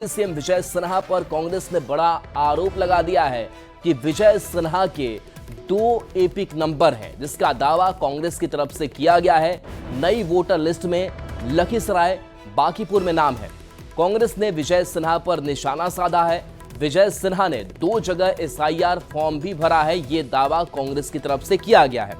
CM Vijay Sinha पर कांग्रेस ने बड़ा आरोप लगा दिया है कि विजय सिन्हा के 2 एपिक नंबर हैं, जिसका दावा कांग्रेस की तरफ से किया गया है। नई वोटर लिस्ट में लखीसराय बांकीपुर में नाम है। कांग्रेस ने विजय सिन्हा पर निशाना साधा है। विजय सिन्हा ने 2 जगह एसआईआर फॉर्म भी भरा है, ये दावा कांग्रेस की तरफ से किया गया है।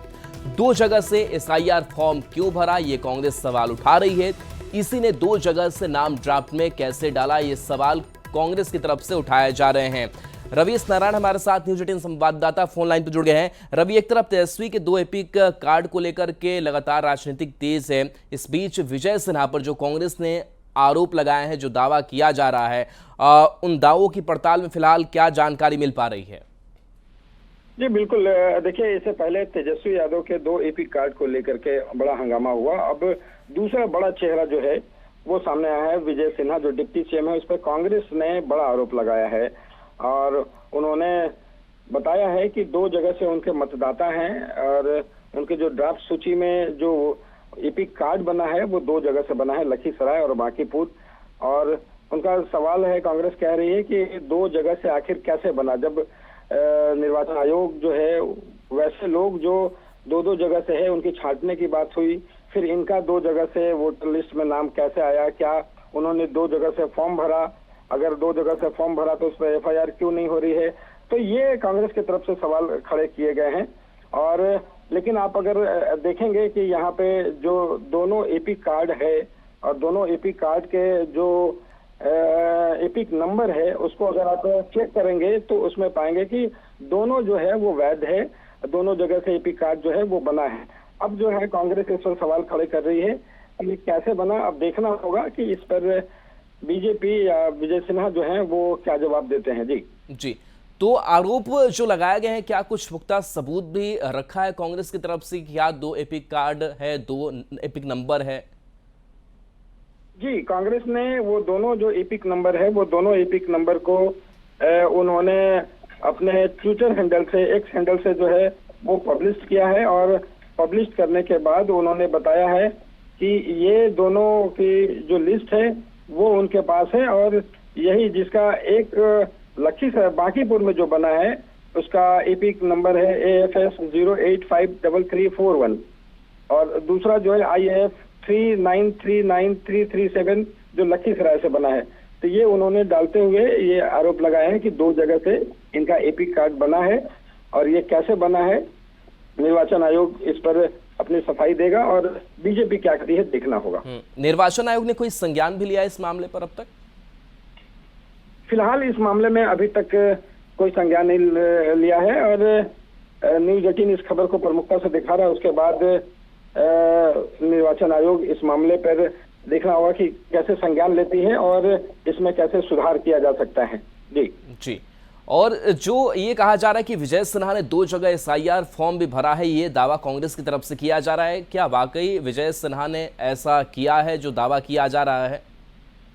2 जगह से एसआईआर फॉर्म क्यों भरा, ये कांग्रेस सवाल उठा रही है। इसी ने 2 जगह से नाम ड्राफ्ट में कैसे डाला, ये सवाल कांग्रेस की तरफ से उठाए जा रहे हैं। रवि नारायण हमारे साथ न्यूज 18 संवाददाता फोन लाइन पर जुड़ गए हैं। रवि, एक तरफ तेजस्वी के 2 एपिक कार्ड को लेकर के लगातार राजनीतिक तेज है, इस बीच विजय सिन्हा पर जो कांग्रेस ने आरोप लगाए हैं, जो दावा किया जा रहा है, उन दावों की पड़ताल में फिलहाल क्या जानकारी मिल पा रही है? जी बिल्कुल, देखिए, इससे पहले तेजस्वी यादव के 2 एपिक कार्ड को लेकर के बड़ा हंगामा हुआ। अब दूसरा बड़ा चेहरा जो है वो सामने आया है। विजय सिन्हा जो डिप्टी सीएम है, उस पर कांग्रेस ने बड़ा आरोप लगाया है और उन्होंने बताया है कि 2 जगह से उनके मतदाता हैं और उनके जो ड्राफ्ट सूची में जो एपिक कार्ड बना है वो 2 जगह से बना है, लखीसराय और बांकीपुर। और उनका सवाल है, कांग्रेस कह रही है कि 2 जगह से आखिर कैसे बना, जब निर्वाचन आयोग जो है वैसे लोग जो 2-2 जगह से है उनकी छांटने की बात हुई, फिर इनका 2 जगह से वोटर लिस्ट में नाम कैसे आया, क्या उन्होंने 2 जगह से फॉर्म भरा, अगर 2 जगह से फॉर्म भरा तो उस पर एफआईआर क्यों नहीं हो रही है। तो ये कांग्रेस की तरफ से सवाल खड़े किए गए हैं। और लेकिन आप अगर देखेंगे कि यहाँ पे जो दोनों एपिक कार्ड है और दोनों एपिक कार्ड के जो एपिक नंबर है, उसको अगर आप चेक करेंगे तो उसमें पाएंगे कि दोनों जो है वो वैध है, दोनों जगह से एपिक कार्ड जो है वो बना है। अब जो है कांग्रेस इस पर सवाल खड़े कर रही है कि ये कैसे बना। अब देखना होगा कि इस पर बीजेपी या विजय सिन्हा जो है वो क्या जवाब देते हैं। जी, तो आरोप जो लगाए गए हैं, क्या कुछ पुख्ता सबूत भी रखा है कांग्रेस की तरफ से कि क्या 2 एपिक कार्ड है, 2 एपिक नंबर है? जी, कांग्रेस ने वो दोनों जो एपिक नंबर है, वो दोनों एपिक नंबर को उन्होंने अपने ट्विटर हैंडल से, एक्स हैंडल से जो है वो पब्लिश किया है। और पब्लिश करने के बाद उन्होंने बताया है कि ये दोनों की जो लिस्ट है वो उनके पास है और यही जिसका एक लखीसराय बांकीपुर में जो बना है उसका एपिक नंबर है AFS 0853341 और दूसरा जो है IAF 3939337 जो लखीसराय से बना है। तो ये उन्होंने डालते हुए ये आरोप लगाया है कि 2 जगह से इनका एपिक कार्ड बना है और ये कैसे बना है, निर्वाचन आयोग इस पर अपनी सफाई देगा और बीजेपी क्या करती है देखना होगा। निर्वाचन आयोग ने कोई संज्ञान भी लिया इस मामले पर अब तक? फिलहाल इस मामले में अभी तक कोई संज्ञान नहीं लिया है और न्यूज 18 इस खबर को प्रमुखता से दिखा रहा है। उसके बाद निर्वाचन आयोग इस मामले पर देखना होगा कि कैसे संज्ञान लेती है और इसमें कैसे सुधार किया जा सकता है। जी, और जो ये कहा जा रहा है कि विजय सिन्हा ने 2 जगह एसआईआर फॉर्म भी भरा है, ये दावा कांग्रेस की तरफ से किया जा रहा है। क्या वाकई विजय सिन्हा ने ऐसा किया है जो दावा किया जा रहा है?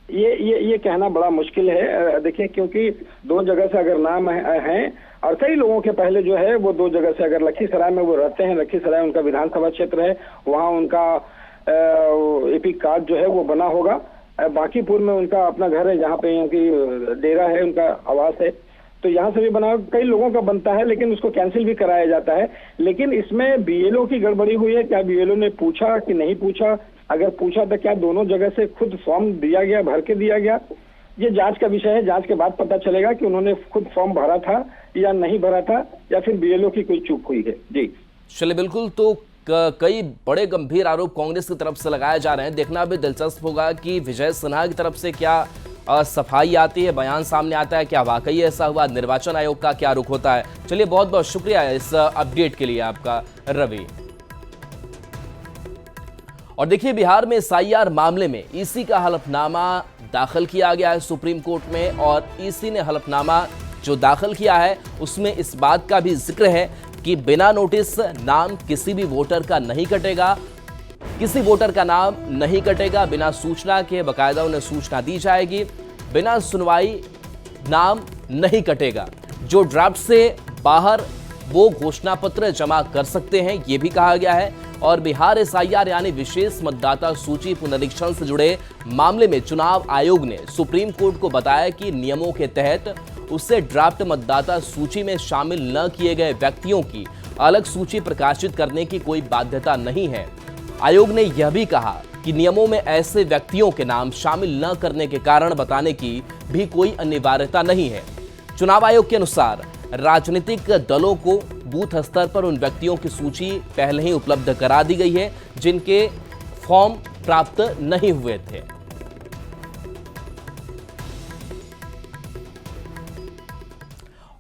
ये कहना बड़ा मुश्किल है। देखिए, क्योंकि 2 जगह से अगर नाम है और कई लोगों के पहले जो है वो 2 जगह से, अगर लखीसराय में वो रहते हैं, लखीसराय उनका विधानसभा क्षेत्र है, वहाँ उनका एपिक कार्ड जो है वो बना होगा। बांकीपुर में उनका अपना घर है, जहाँ पे उनकी डेरा है, उनका आवास है, तो यहाँ से भी बना, कई लोगों का बनता है लेकिन उसको कैंसिल भी कराया जाता है। लेकिन इसमें बीएलओ की गड़बड़ी हुई है। क्या बीएलओ ने पूछा कि नहीं पूछा? अगर पूछा तो क्या दोनों जगह से खुद फॉर्म दिया गया, भर के दिया गया? ये जांच का विषय है। जांच के बाद पता चलेगा कि उन्होंने खुद फॉर्म भरा था या नहीं भरा था या फिर बीएलओ की कोई चूक हुई है। जी चलिए, बिल्कुल। तो कई बड़े गंभीर आरोप कांग्रेस की तरफ से लगाए जा रहे हैं। देखना भी दिलचस्प होगा कि विजय सिन्हा की तरफ से क्या सफाई आती है, बयान सामने आता है, क्या वाकई ऐसा हुआ, निर्वाचन आयोग का क्या रुख होता है। चलिए, बहुत बहुत शुक्रिया इस अपडेट के लिए आपका, रवि। और देखिए, बिहार में एसआईआर मामले में ईसी का हलफनामा दाखिल किया गया है सुप्रीम कोर्ट में और ईसी ने हलफनामा जो दाखिल किया है उसमें इस बात का भी जिक्र है कि बिना नोटिस नाम किसी भी वोटर का नहीं कटेगा, किसी वोटर का नाम नहीं कटेगा बिना सूचना के। बाकायदा उन्हें सूचना दी जाएगी, बिना सुनवाई नाम नहीं कटेगा। जो ड्राफ्ट से बाहर वो घोषणा पत्र जमा कर सकते हैं, ये भी कहा गया है। और बिहार SIR यानी विशेष मतदाता सूची पुनरीक्षण से जुड़े मामले में चुनाव आयोग ने सुप्रीम कोर्ट को बताया कि नियमों के तहत उससे ड्राफ्ट मतदाता सूची में शामिल न किए गए व्यक्तियों की अलग सूची प्रकाशित करने की कोई बाध्यता नहीं है। आयोग ने यह भी कहा कि नियमों में ऐसे व्यक्तियों के नाम शामिल न करने के कारण बताने की भी कोई अनिवार्यता नहीं है। चुनाव आयोग के अनुसार राजनीतिक दलों को बूथ स्तर पर उन व्यक्तियों की सूची पहले ही उपलब्ध करा दी गई है जिनके फॉर्म प्राप्त नहीं हुए थे।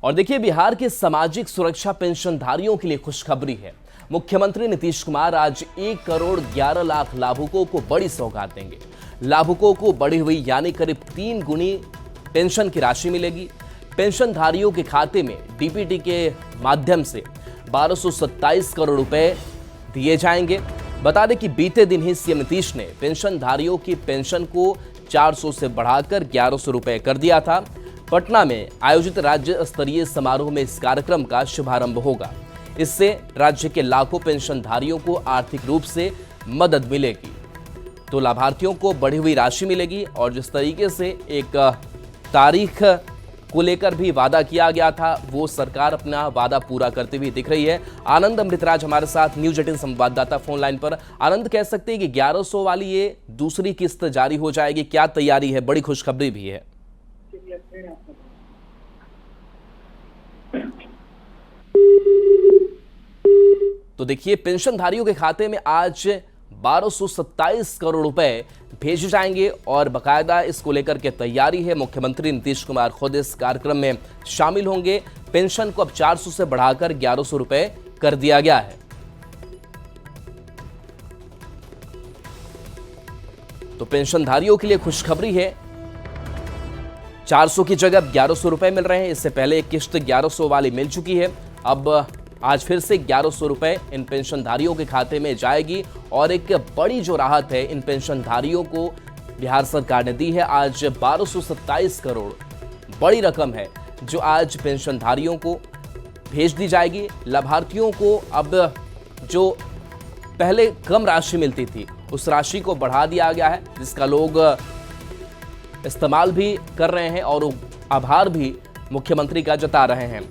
और देखिए, बिहार के सामाजिक सुरक्षा पेंशनधारियों के लिए खुशखबरी है। मुख्यमंत्री नीतीश कुमार आज 1 करोड़ 11 लाख लाभुकों को बड़ी सौगात देंगे। लाभुकों को बढ़ी हुई यानी करीब 3 गुनी पेंशन की राशि मिलेगी। पेंशनधारियों के खाते में डीबीटी के माध्यम से 1227 करोड़ रुपए दिए जाएंगे। बता दें कि बीते दिन ही सीएम नीतीश ने पेंशनधारियों की पेंशन को 400 से बढ़ाकर 1100 रुपए कर दिया था। पटना में आयोजित राज्य स्तरीय समारोह में इस कार्यक्रम का शुभारंभ होगा। इससे राज्य के लाखों पेंशनधारियों को आर्थिक रूप से मदद मिलेगी। तो लाभार्थियों को बढ़ी हुई राशि मिलेगी और जिस तरीके से एक तारीख को लेकर भी वादा किया गया था, वो सरकार अपना वादा पूरा करते हुए दिख रही है। आनंद अमृतराज हमारे साथ न्यूज 18 संवाददाता फोन लाइन पर। आनंद, कह सकते हैं कि 1100 वाली ये दूसरी किस्त जारी हो जाएगी, क्या तैयारी है? बड़ी खुशखबरी भी है। तो देखिए, पेंशनधारियों के खाते में आज 1227 करोड़ रुपए भेजे जाएंगे और बकायदा इसको लेकर के तैयारी है। मुख्यमंत्री नीतीश कुमार खुद इस कार्यक्रम में शामिल होंगे। पेंशन को अब 400 से बढ़ाकर 1100 रुपए कर दिया गया है। तो पेंशनधारियों के लिए खुशखबरी है। 400 की जगह 1100 रुपए मिल रहे हैं। इससे पहले एक किश्त 1100 वाली मिल चुकी है। अब आज फिर से 1100 रुपए इन पेंशनधारियों के खाते में जाएगी और एक बड़ी जो राहत है इन पेंशनधारियों को बिहार सरकार ने दी है। आज 1227 करोड़ बड़ी रकम है जो आज पेंशनधारियों को भेज दी जाएगी। लाभार्थियों को अब जो पहले कम राशि मिलती थी उस राशि को बढ़ा दिया गया है, जिसका लोग इस्तेमाल भी कर रहे हैं और आभार भी मुख्यमंत्री का जता रहे हैं।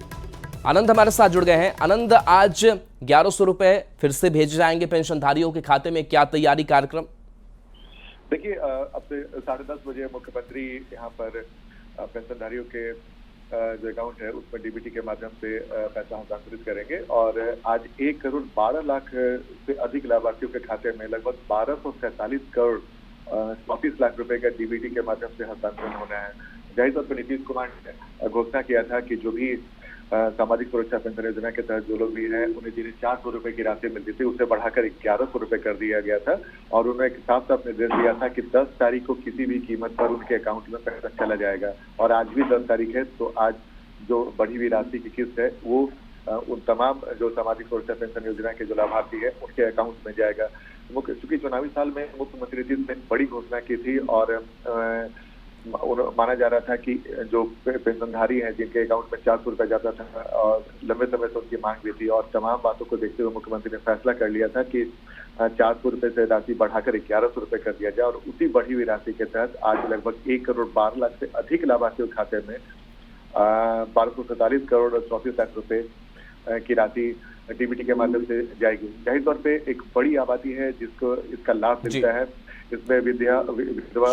आनंद हमारे साथ जुड़ गए हैं। आनंद, आज 1100 रुपए फिर से भेजे जाएंगे पेंशनधारियों के खाते में, क्या तैयारी कार्यक्रम? देखिए, अब से 10:30 बजे मुख्यमंत्री यहाँ पर पेंशनधारियों के जो अकाउंट है उसमें डीबीटी के माध्यम से पैसा हस्तांतरित करेंगे और आज 1 करोड़ 12 लाख से अधिक लाभार्थियों के खाते में लगभग 1247 करोड़ 34 लाख रुपए का डीबीटी के माध्यम से हस्तांतरण होना है। जाहिर तौर पर नीतीश कुमार ने घोषणा किया था कि जो भी सामाजिक सुरक्षा पेंशन योजना के तहत जो लोग भी हैं उन्हें जिन्हें 400 रुपए की राशि मिलती थी उसे बढ़ाकर 1100 रुपए कर दिया गया था और उन्होंने साफ साफ निर्देश दिया था कि 10 तारीख को किसी भी कीमत पर उनके अकाउंट में पैसा चला जाएगा। और आज भी 10 तारीख है, तो आज जो बढ़ी हुई राशि की किस्त है वो उन तमाम जो सामाजिक सुरक्षा पेंशन योजना के जो लाभार्थी है उनके अकाउंट में जाएगा। चूंकि चुनावी साल में मुख्यमंत्री नीतीश ने बड़ी घोषणा की थी और माना जा रहा था कि जो पेंशनधारी हैं जिनके अकाउंट में 400 रुपए जाता था और लंबे समय से उनकी मांग भी थी और तमाम बातों को देखते हुए मुख्यमंत्री ने फैसला कर लिया था कि 400 रुपए से राशि बढ़ाकर 1100 रुपए कर दिया जाए और उसी बढ़ी हुई राशि के तहत आज लगभग 1 करोड़ 12 लाख से अधिक लाभार्थियों के खाते में 1247 करोड़ 34 लाख रुपए की राशि डीबीटी के माध्यम से जाएगी। जाहिर तौर पे एक बड़ी आबादी है जिसको इसका लाभ मिलता है। इसमें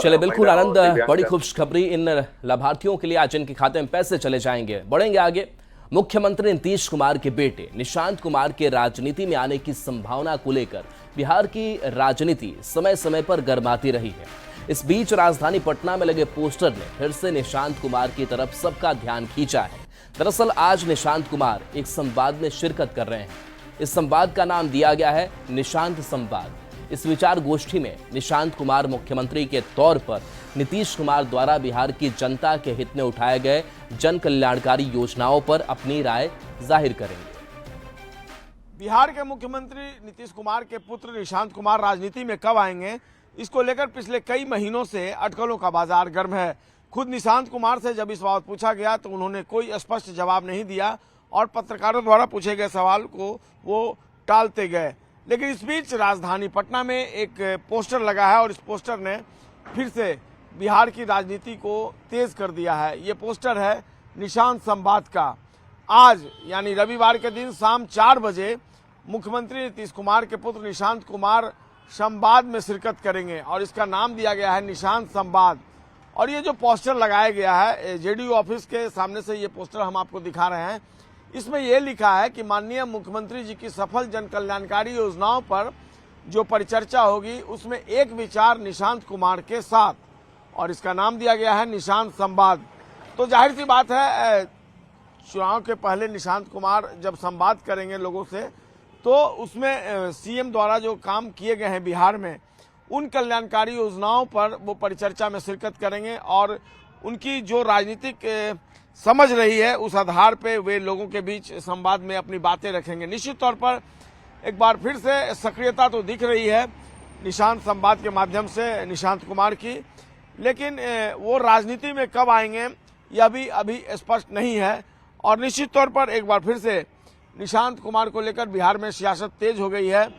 चले बिल्कुल आनंद, बड़ी खुशखबरी इन लाभार्थियों के लिए आज इनके खाते में पैसे चले जाएंगे। बढ़ेंगे आगे। मुख्यमंत्री नीतीश कुमार के बेटे निशांत कुमार के राजनीति में आने की संभावना को लेकर बिहार की राजनीति समय समय पर गर्माती रही है। इस बीच राजधानी पटना में लगे पोस्टर ने फिर से निशांत कुमार की तरफ सबका ध्यान खींचा है। दरअसल आज निशांत कुमार एक संवाद में शिरकत कर रहे हैं। इस संवाद का नाम दिया गया है निशांत संवाद। इस विचार गोष्ठी में निशांत कुमार मुख्यमंत्री के तौर पर नीतीश कुमार द्वारा बिहार की जनता के हित में उठाए गए जन कल्याणकारी योजनाओं पर अपनी राय जाहिर करेंगे। बिहार के मुख्यमंत्री नीतीश कुमार के पुत्र निशांत कुमार राजनीति में कब आएंगे, इसको लेकर पिछले कई महीनों से अटकलों का बाजार गर्म है। खुद निशांत कुमार से जब इस बात पूछा गया तो उन्होंने कोई स्पष्ट जवाब नहीं दिया और पत्रकारों द्वारा पूछे गए सवाल को वो टालते गए। लेकिन इस बीच राजधानी पटना में एक पोस्टर लगा है और इस पोस्टर ने फिर से बिहार की राजनीति को तेज कर दिया है। ये पोस्टर है निशांत संवाद का। आज यानी रविवार के दिन शाम 4 बजे मुख्यमंत्री नीतीश कुमार के पुत्र निशांत कुमार संवाद में शिरकत करेंगे और इसका नाम दिया गया है निशांत संवाद। और ये जो पोस्टर लगाया गया है जेडीयू ऑफिस के सामने से ये पोस्टर हम आपको दिखा रहे हैं, इसमें यह लिखा है कि माननीय मुख्यमंत्री जी की सफल जन कल्याणकारी योजनाओं पर जो परिचर्चा होगी उसमें एक विचार निशांत कुमार के साथ, और इसका नाम दिया गया है निशांत संवाद। तो जाहिर सी बात है चुनाव के पहले निशांत कुमार जब संवाद करेंगे लोगों से तो उसमें सीएम द्वारा जो काम किए गए हैं बिहार में उन कल्याणकारी योजनाओं पर वो परिचर्चा में शिरकत करेंगे और उनकी जो राजनीतिक समझ रही है उस आधार पे वे लोगों के बीच संवाद में अपनी बातें रखेंगे। निश्चित तौर पर एक बार फिर से सक्रियता तो दिख रही है निशांत संवाद के माध्यम से निशांत कुमार की, लेकिन वो राजनीति में कब आएंगे यह भी अभी स्पष्ट नहीं है। और निश्चित तौर पर एक बार फिर से निशांत कुमार को लेकर बिहार में सियासत तेज हो गई है।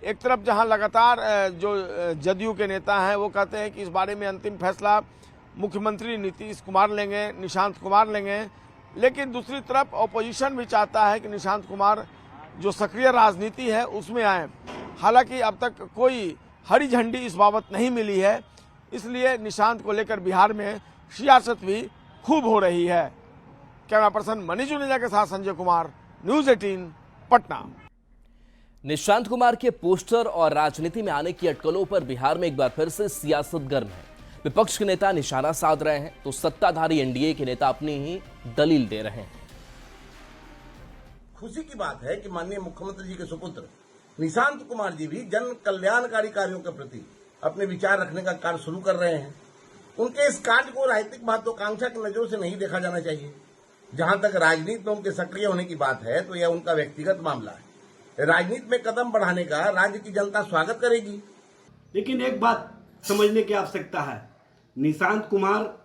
एक तरफ जहां लगातार जो जदयू के नेता हैं वो कहते हैं कि इस बारे में अंतिम फैसला मुख्यमंत्री नीतीश कुमार लेंगे, निशांत कुमार लेंगे, लेकिन दूसरी तरफ ऑपोजिशन भी चाहता है कि निशांत कुमार जो सक्रिय राजनीति है उसमें आए। हालांकि अब तक कोई हरी झंडी इस बाबत नहीं मिली है, इसलिए निशांत को लेकर बिहार में सियासत भी खूब हो रही है। कैमरा पर्सन मनीष जुनेजा के साथ संजय कुमार, न्यूज़ 18 पटना। निशांत कुमार के पोस्टर और राजनीति में आने की अटकलों पर बिहार में एक बार फिर से सियासत गर्म है। विपक्ष के नेता निशाना साध रहे हैं तो सत्ताधारी एनडीए के नेता अपनी ही दलील दे रहे हैं। खुशी की बात है कि माननीय मुख्यमंत्री जी के सुपुत्र निशांत कुमार जी भी जन कल्याणकारी कार्यों के प्रति अपने विचार रखने का कार्य शुरू कर रहे हैं। उनके इस कार्य को राजनीतिक महत्वाकांक्षा की नजरों से नहीं देखा जाना चाहिए। जहां तक राजनीति में उनके सक्रिय होने की बात है तो यह उनका व्यक्तिगत मामला है। राजनीति में कदम बढ़ाने का राज्य की जनता स्वागत करेगी। लेकिन एक बात समझने की आवश्यकता है, निशांत कुमार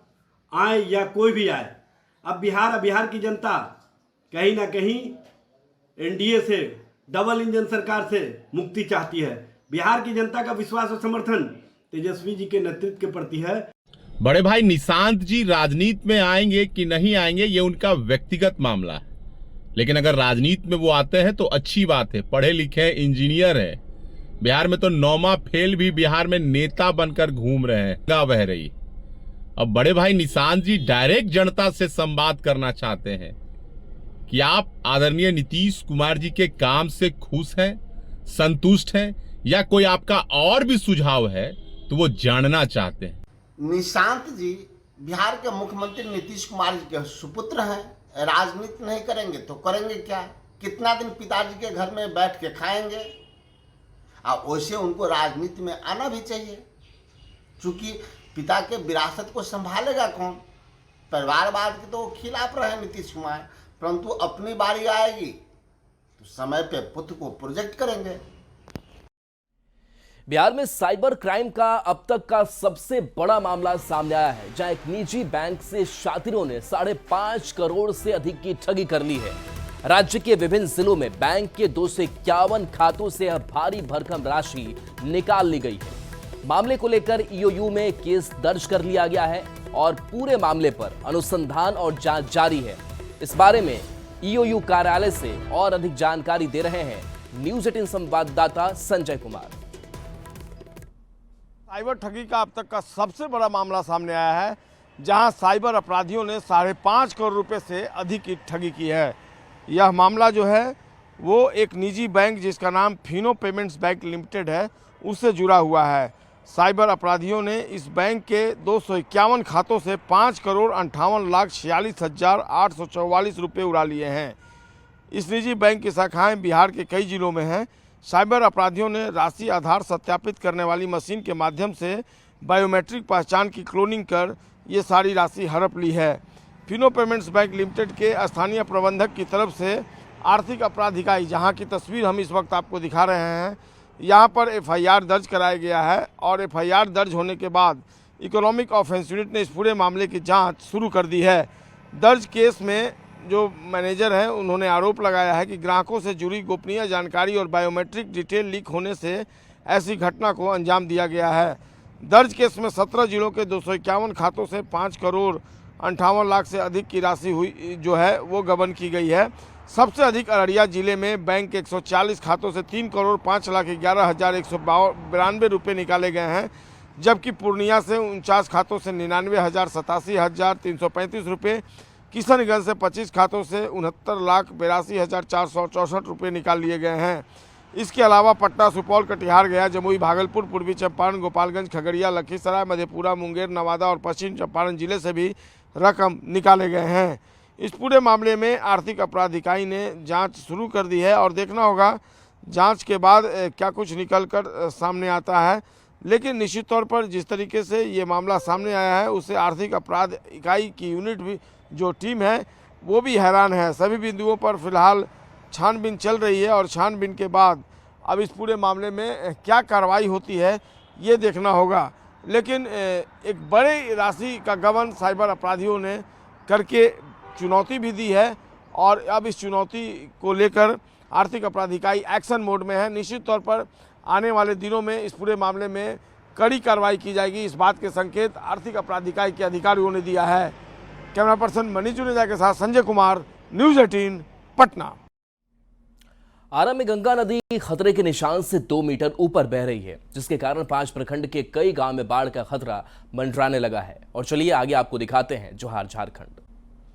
आए या कोई भी आए, अब बिहार की जनता कहीं ना कहीं एनडीए से, डबल इंजन सरकार से मुक्ति चाहती है। बिहार की जनता का विश्वास और समर्थन तेजस्वी जी के नेतृत्व के प्रति है। बड़े भाई निशांत जी राजनीति में आएंगे कि नहीं आएंगे ये उनका व्यक्तिगत मामला है, लेकिन अगर राजनीति में वो आते हैं तो अच्छी बात है। पढ़े लिखे इंजीनियर है। बिहार में तो 9वां फेल भी बिहार में नेता बनकर घूम रहे हैं, गंगा बह रही। अब बड़े भाई निशांत जी डायरेक्ट जनता से संवाद करना चाहते हैं कि आप आदरणीय नीतीश कुमार जी के काम से खुश हैं, संतुष्ट हैं, या कोई आपका और भी सुझाव है तो वो जानना चाहते हैं। निशांत जी बिहार के मुख्यमंत्री नीतीश कुमार जी के सुपुत्र हैं। राजनीति नहीं करेंगे तो करेंगे क्या? कितना दिन पिताजी के घर में बैठ के खाएंगे? वैसे उनको राजनीति में आना भी चाहिए, क्योंकि पिता के विरासत को संभालेगा कौन? परिवारवाद के तो खिलाफ रहे नीतीश कुमार, परंतु अपनी बारी आएगी तो समय पे पुत्र को प्रोजेक्ट करेंगे। बिहार में साइबर क्राइम का अब तक का सबसे बड़ा मामला सामने आया है, जहां एक निजी बैंक से शातिरों ने 5.5 करोड़ से अधिक की ठगी कर ली है। राज्य के विभिन्न जिलों में बैंक के 251 खातों से भारी भरकम राशि निकाल ली गई है। मामले को लेकर ईओयू में केस दर्ज कर लिया गया है और पूरे मामले पर अनुसंधान और जांच जारी है। इस बारे में ईओयू कार्यालय से और अधिक जानकारी दे रहे हैं न्यूज़ 18 संवाददाता संजय कुमार। साइबर ठगी का अब तक का सबसे बड़ा मामला सामने आया है, जहां साइबर अपराधियों ने 5.5 करोड़ रुपए से अधिक की ठगी की है। यह मामला जो है वो एक निजी बैंक जिसका नाम फिनो पेमेंट्स बैंक लिमिटेड है उससे जुड़ा हुआ है। साइबर अपराधियों ने इस बैंक के 251 खातों से 5,58,46,844 रुपये उड़ा लिए हैं। इस निजी बैंक की शाखाएं बिहार के कई जिलों में हैं। साइबर अपराधियों ने राशि आधार सत्यापित करने वाली मशीन के माध्यम से बायोमेट्रिक पहचान की क्लोनिंग कर ये सारी राशि हड़प ली है। फिनो पेमेंट्स बैंक लिमिटेड के स्थानीय प्रबंधक की तरफ से आर्थिक अपराध इकाई, जहां की तस्वीर हम इस वक्त आपको दिखा रहे हैं, यहां पर एफआईआर दर्ज कराया गया है और एफआईआर दर्ज होने के बाद इकोनॉमिक ऑफेंस यूनिट ने इस पूरे मामले की जांच शुरू कर दी है। दर्ज केस में जो मैनेजर हैं उन्होंने आरोप लगाया है कि ग्राहकों से जुड़ी गोपनीय जानकारी और बायोमेट्रिक डिटेल लीक होने से ऐसी घटना को अंजाम दिया गया है। दर्ज केस में 17 जिलों के 251 खातों से 5 करोड़ 58 लाख से अधिक की राशि हुई जो है वो गबन की गई है। सबसे अधिक अररिया जिले में बैंक के 140 खातों से 3 करोड़ 5 लाख 11,192 रुपये निकाले गए हैं, जबकि पूर्णिया से 49 खातों से 99,87,335 रुपये, किशनगंज से 25 खातों से 69,82,464 रुपये निकाल लिए गए हैं। इसके अलावा पटना, सुपौल, कटिहार, गया, जमुई, भागलपुर, पूर्वी चंपारण, गोपालगंज, खगड़िया, लखीसराय, मधेपुरा, मुंगेर, नवादा और पश्चिम चंपारण जिले से भी रकम निकाले गए हैं। इस पूरे मामले में आर्थिक अपराध इकाई ने जांच शुरू कर दी है और देखना होगा जांच के बाद क्या कुछ निकल कर सामने आता है। लेकिन निश्चित तौर पर जिस तरीके से ये मामला सामने आया है उससे आर्थिक अपराध इकाई की यूनिट भी जो टीम है वो भी हैरान है। सभी बिंदुओं पर फिलहाल छानबीन चल रही है और छानबीन के बाद अब इस पूरे मामले में क्या कार्रवाई होती है ये देखना होगा। लेकिन एक बड़ी राशि का गबन साइबर अपराधियों ने करके चुनौती भी दी है और अब इस चुनौती को लेकर आर्थिक अपराध इकाई एक्शन मोड में है। निश्चित तौर पर आने वाले दिनों में इस पूरे मामले में कड़ी कार्रवाई की जाएगी, इस बात के संकेत आर्थिक अपराध इकाई के अधिकारियों ने दिया है। कैमरा पर्सन मनीष जुनेजा के साथ संजय कुमार, न्यूज़ 18 पटना। आरा में गंगा नदी खतरे के निशान से 2 मीटर ऊपर बह रही है, जिसके कारण 5 प्रखंड के कई गांव में बाढ़ का खतरा मंडराने लगा है। और चलिए आगे आपको दिखाते हैं जोहार झारखंड।